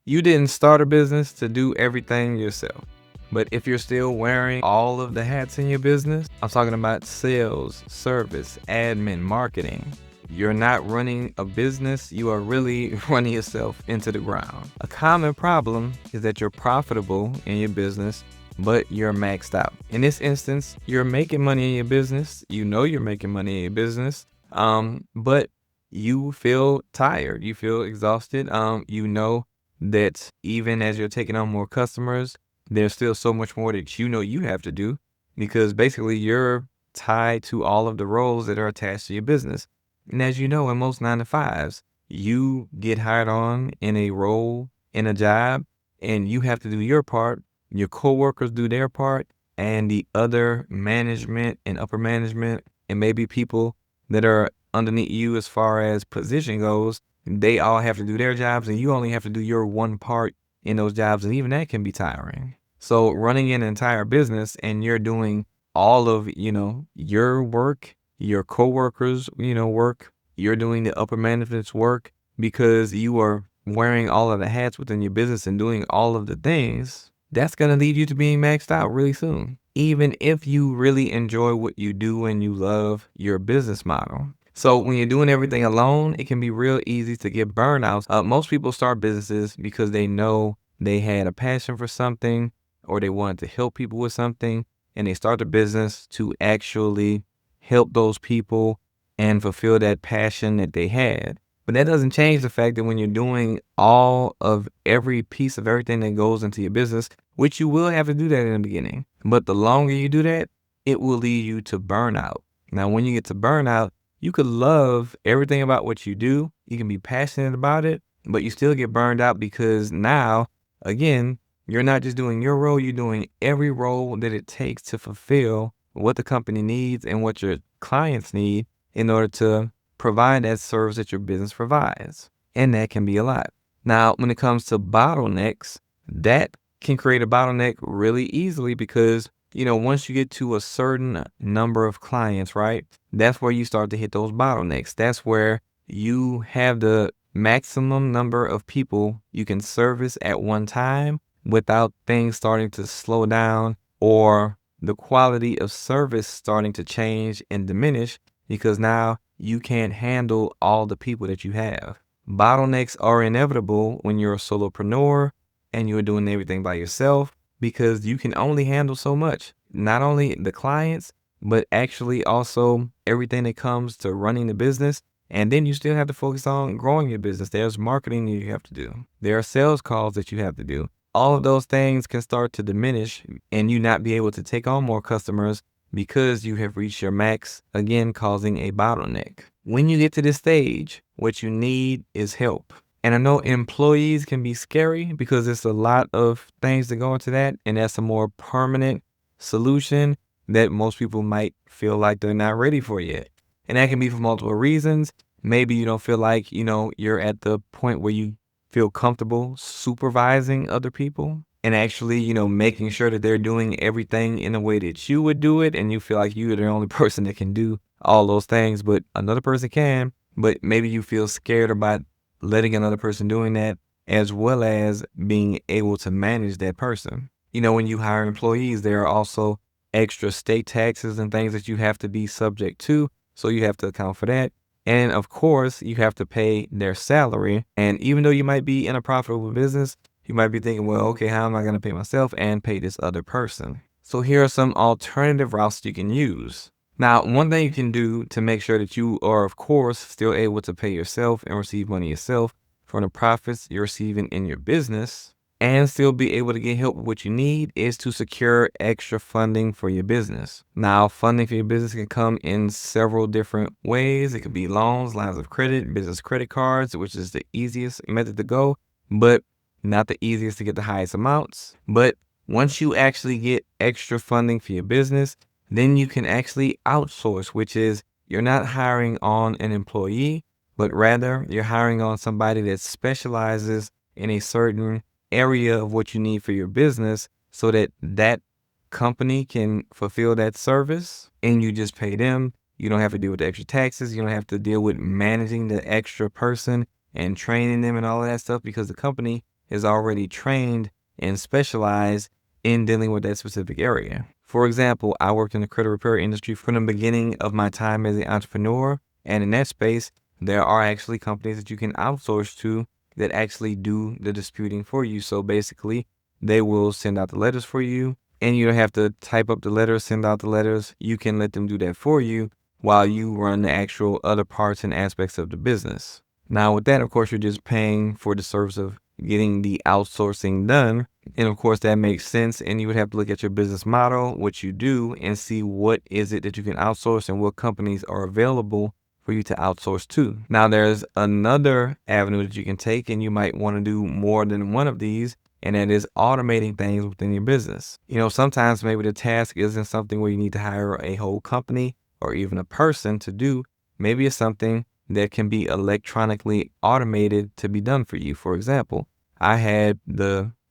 You didn't start a business to do everything yourself. But if you're still wearing all of the hats in your business, I'm talking about sales, service, admin, marketing. You're not running a business, you are really running yourself into the ground. A common problem is that you're profitable in your business, but you're maxed out. In this instance, you're making money in your business. You know you're making money in your business, but you feel tired. You feel exhausted. You know that even as you're taking on more customers, there's still so much more that you know you have to do because basically you're tied to all of the roles that are attached to your business. And as you know, in most 9 to 5s, you get hired on in a role, in a job, and you have to do your part. Your coworkers do their part, and the other management and upper management, and maybe people that are underneath you as far as position goes, they all have to do their jobs, and you only have to do your one part in those jobs, and even that can be tiring. So running an entire business and you're doing all of, your work, your coworkers, work, you're doing the upper management's work because you are wearing all of the hats within your business and doing all of the things, that's going to lead you to being maxed out really soon. Even if you really enjoy what you do and you love your business model. So when you're doing everything alone, it can be real easy to get burnouts. Most people start businesses because they know they had a passion for something or they wanted to help people with something, and they start the business to actually help those people and fulfill that passion that they had. But that doesn't change the fact that when you're doing all of every piece of everything that goes into your business, which you will have to do that in the beginning, but the longer you do that, it will lead you to burnout. Now, when you get to burnout, you could love everything about what you do. You can be passionate about it, but you still get burned out because now, again, you're not just doing your role, you're doing every role that it takes to fulfill what the company needs and what your clients need in order to provide that service that your business provides. And that can be a lot. Now, when it comes to bottlenecks, that can create a bottleneck really easily because, once you get to a certain number of clients, right, that's where you start to hit those bottlenecks. That's where you have the maximum number of people you can service at one time without things starting to slow down or the quality of service starting to change and diminish because now you can't handle all the people that you have. Bottlenecks are inevitable when you're a solopreneur and you're doing everything by yourself because you can only handle so much. Not only the clients, but actually also everything that comes to running the business. And then you still have to focus on growing your business. There's marketing that you have to do. There are sales calls that you have to do. All of those things can start to diminish and you not be able to take on more customers because you have reached your max, again, causing a bottleneck. When you get to this stage, what you need is help. And I know employees can be scary because there's a lot of things that go into that, and that's a more permanent solution that most people might feel like they're not ready for yet. And that can be for multiple reasons. Maybe you don't feel like, you're at the point where you feel comfortable supervising other people and actually, making sure that they're doing everything in a way that you would do it. And you feel like you're the only person that can do all those things, but another person can. But maybe you feel scared about letting another person doing that as well as being able to manage that person. When you hire employees, there are also extra state taxes and things that you have to be subject to. So you have to account for that. And of course, you have to pay their salary. And even though you might be in a profitable business, you might be thinking, well, okay, how am I going to pay myself and pay this other person? So here are some alternative routes you can use. Now, one thing you can do to make sure that you are, of course, still able to pay yourself and receive money yourself from the profits you're receiving in your business and still be able to get help with what you need is to secure extra funding for your business. Now, funding for your business can come in several different ways. It could be loans, lines of credit, business credit cards, which is the easiest method to go, but not the easiest to get the highest amounts. But once you actually get extra funding for your business, then you can actually outsource, which is you're not hiring on an employee, but rather you're hiring on somebody that specializes in a certain area of what you need for your business so that that company can fulfill that service and you just pay them. You don't have to deal with the extra taxes. You don't have to deal with managing the extra person and training them and all of that stuff because the company is already trained and specialized in dealing with that specific area. For example, I worked in the credit repair industry from the beginning of my time as an entrepreneur. And in that space, there are actually companies that you can outsource to that actually do the disputing for you. So basically, they will send out the letters for you, and you don't have to type up the letters, send out the letters. You can let them do that for you while you run the actual other parts and aspects of the business. Now, with that, of course, you're just paying for the service of getting the outsourcing done. And of course, that makes sense. And you would have to look at your business model, what you do, and see what is it that you can outsource and what companies are available for you to outsource to. Now, there's another avenue that you can take, and you might want to do more than one of these, and that is automating things within your business. Sometimes maybe the task isn't something where you need to hire a whole company or even a person to do. Maybe it's something that can be electronically automated to be done for you. For example, I had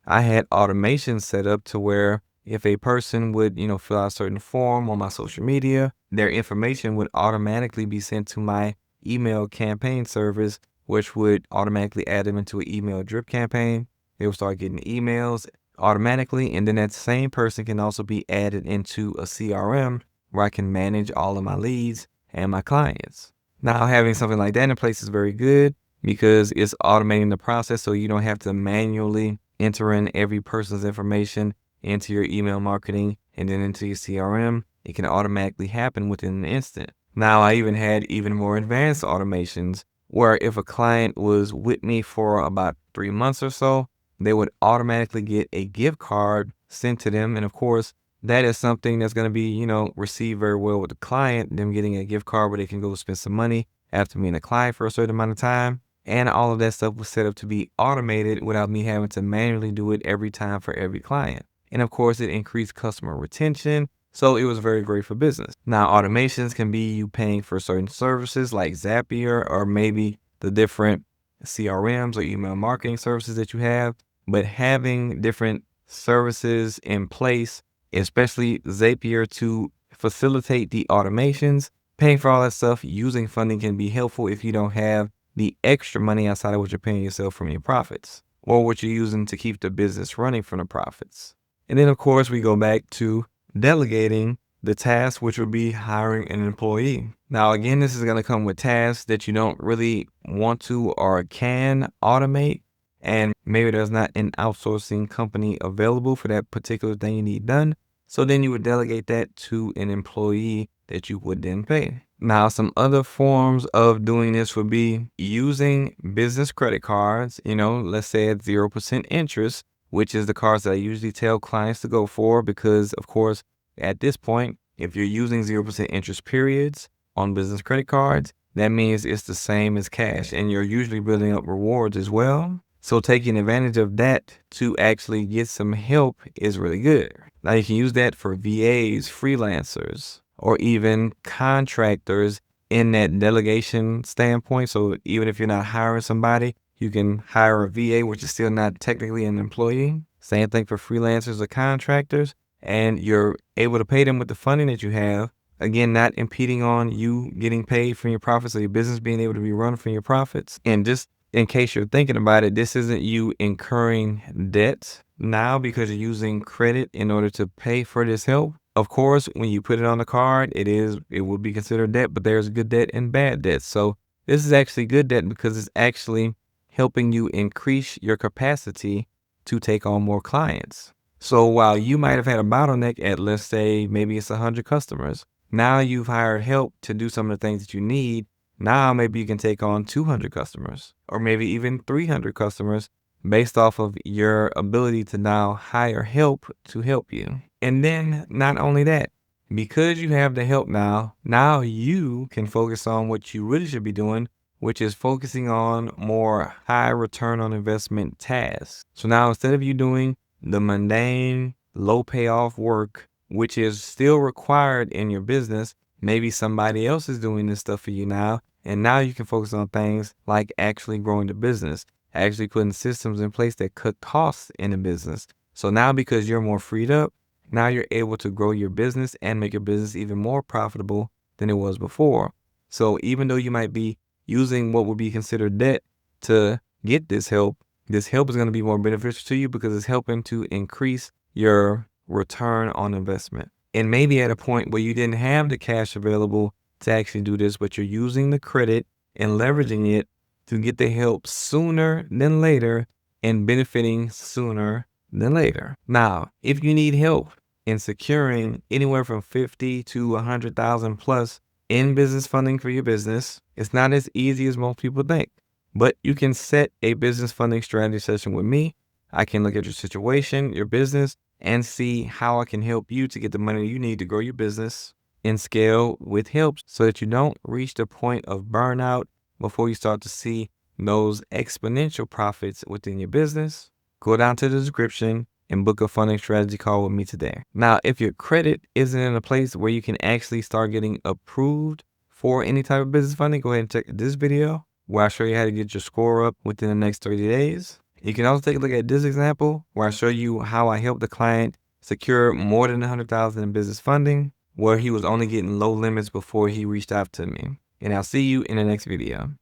automation set up to where if a person would, fill out a certain form on my social media, their information would automatically be sent to my email campaign service, which would automatically add them into an email drip campaign. They will start getting emails automatically. And then that same person can also be added into a CRM where I can manage all of my leads and my clients. Now, having something like that in place is very good because it's automating the process, so you don't have to manually enter in every person's information into your email marketing and then into your CRM. It can automatically happen within an instant. Now, I even had even more advanced automations where if a client was with me for about 3 months or so, they would automatically get a gift card sent to them. And of course, that is something that's going to be, received very well with the client, them getting a gift card where they can go spend some money after being a client for a certain amount of time. And all of that stuff was set up to be automated without me having to manually do it every time for every client. And of course, it increased customer retention. So it was very great for business. Now, automations can be you paying for certain services like Zapier or maybe the different CRMs or email marketing services that you have. But having different services in place, especially Zapier, to facilitate the automations, paying for all that stuff, using funding can be helpful if you don't have the extra money outside of what you're paying yourself from your profits or what you're using to keep the business running from the profits. And then, of course, we go back to delegating the task, which would be hiring an employee. Now, again, this is going to come with tasks that you don't really want to or can automate. And maybe there's not an outsourcing company available for that particular thing you need done. So then you would delegate that to an employee that you would then pay. Now, some other forms of doing this would be using business credit cards, let's say at 0% interest, which is the cards that I usually tell clients to go for because, of course, at this point, if you're using 0% interest periods on business credit cards, that means it's the same as cash and you're usually building up rewards as well. So taking advantage of that to actually get some help is really good. Now you can use that for VAs, freelancers, or even contractors in that delegation standpoint. So even if you're not hiring somebody, you can hire a VA, which is still not technically an employee. Same thing for freelancers or contractors. And you're able to pay them with the funding that you have. Again, not impeding on you getting paid from your profits or your business being able to be run from your profits. And just in case you're thinking about it, this isn't you incurring debt now because you're using credit in order to pay for this help. Of course, when you put it on the card, it will be considered debt, but there's good debt and bad debt. So this is actually good debt because it's actually helping you increase your capacity to take on more clients. So while you might have had a bottleneck at, let's say, maybe it's 100 customers, now you've hired help to do some of the things that you need. Now maybe you can take on 200 customers or maybe even 300 customers based off of your ability to now hire help to help you. And then not only that, because you have the help now you can focus on what you really should be doing, which is focusing on more high return on investment tasks. So now instead of you doing the mundane, low payoff work, which is still required in your business, maybe somebody else is doing this stuff for you now. And now you can focus on things like actually growing the business, actually putting systems in place that cut costs in the business. So now because you're more freed up, now you're able to grow your business and make your business even more profitable than it was before. So even though you might be using what would be considered debt to get this help, This help is going to be more beneficial to you because it's helping to increase your return on investment. And maybe at a point where you didn't have the cash available to actually do this, but you're using the credit and leveraging it to get the help sooner than later and benefiting sooner than later. Now, if you need help in securing anywhere from 50 to 100,000 plus in business funding for your business, it's not as easy as most people think. But you can set a business funding strategy session with me. I can look at your situation, your business, and see how I can help you to get the money you need to grow your business and scale with help so that you don't reach the point of burnout before you start to see those exponential profits within your business. Go down to the description and book a funding strategy call with me today. Now, if your credit isn't in a place where you can actually start getting approved for any type of business funding, go ahead and check this video where I show you how to get your score up within the next 30 days. You can also take a look at this example where I show you how I helped the client secure more than $100,000 in business funding, where he was only getting low limits before he reached out to me. And I'll see you in the next video.